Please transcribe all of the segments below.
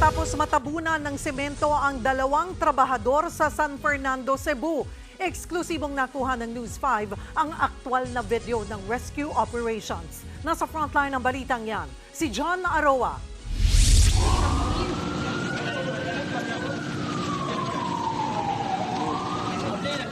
Matapos matabunan ng semento ang dalawang trabahador sa San Fernando, Cebu. Eksklusibong nakuha ng News 5 ang aktwal na video ng rescue operations. Nasa frontline ng balitang yan, si John Aroa.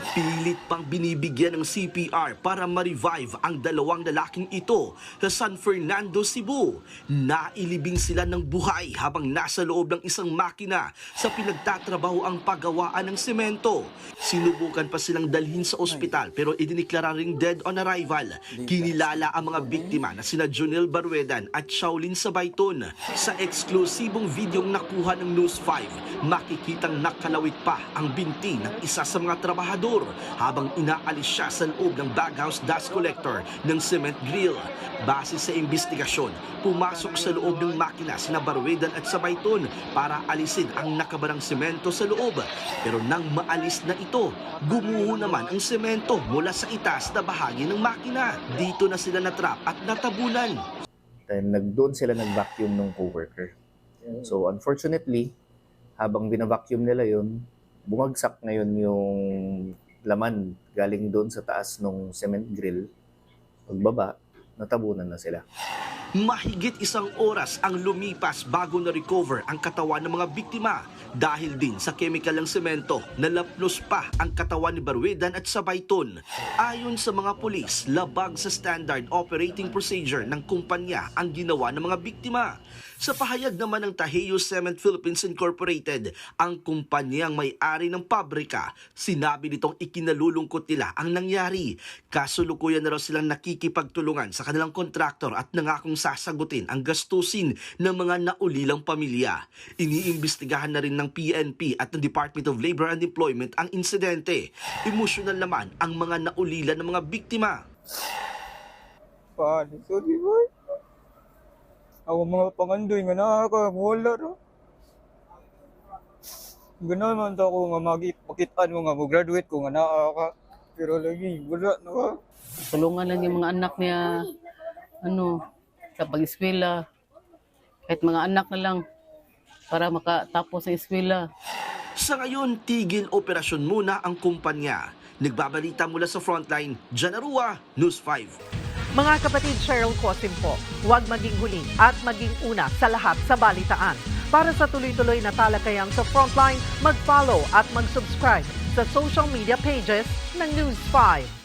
Pilit pang binibigyan ng CPR para ma-revive ang dalawang lalaking ito sa San Fernando, Cebu. Nailibing sila ng buhay habang nasa loob ng isang makina sa pinagtatrabaho ang paggawaan ng semento. Sinubukan pa silang dalhin sa ospital pero idiniklara ring dead on arrival. Kinilala ang mga biktima na sina Jonel Barruedan at Shaolin Sabayton. Sa eksklusibong videong nakuha ng News 5, makikitang nakalawit pa ang binti ng isa sa mga trabahador habang inaalis siya sa loob ng baghouse dust collector ng cement grill. Base sa investigasyon, pumasok sa loob ng makina sina Barruedan at Sabayton para alisin ang nakabarang semento sa loob. Pero nang maalis na ito, gumuho naman ang semento mula sa itaas na bahagi ng makina. Dito na sila natrap at natabunan. Doon sila nag-vacuum ng coworker. So unfortunately, habang binavacuum nila yun, bumagsak ngayon yung laman galing doon sa taas ng cement grill. Pagbaba, natabunan na sila. Mahigit isang oras ang lumipas bago na-recover ang katawan ng mga biktima. Dahil din sa chemical ng semento, nalaplos pa ang katawan ni Barruedan at Sabayton. Ayon sa mga pulis, labag sa standard operating procedure ng kumpanya ang ginawa ng mga biktima. Sa pahayag naman ng Taheyo Cement Philippines Incorporated, ang kumpanyang may-ari ng pabrika, sinabi nitong ikinalulungkot nila ang nangyari. Kasulukuyan na raw silang nakikipagtulungan sa kanilang kontraktor at nangakong sasagutin ang gastusin ng mga naulilang pamilya. Iniimbestigahan na rin ng PNP at ng Department of Labor and Employment ang insidente. Emosyonal naman ang mga naulila ng mga biktima. Paano? Sorry, boy. Ako mga pangandoy nga nakakamuhala ro. Ganun man to ako nga makitaan mo nga mag-graduate ko nga nakaka. Pero lagi, wala na ka. Tulungan lang yung mga anak niya, sa pag-eskwela. Kahit mga anak na lang para makatapos sa eskwela. Sa ngayon, tigil operasyon muna ang kumpanya. Nagbabalita mula sa frontline, John Aroa, News 5. Mga kapatid, Cheryl Cosim po, huwag maging huli at maging una sa lahat sa balitaan. Para sa tuloy-tuloy na talakayang sa Frontline, mag-follow at mag-subscribe sa social media pages ng News 5.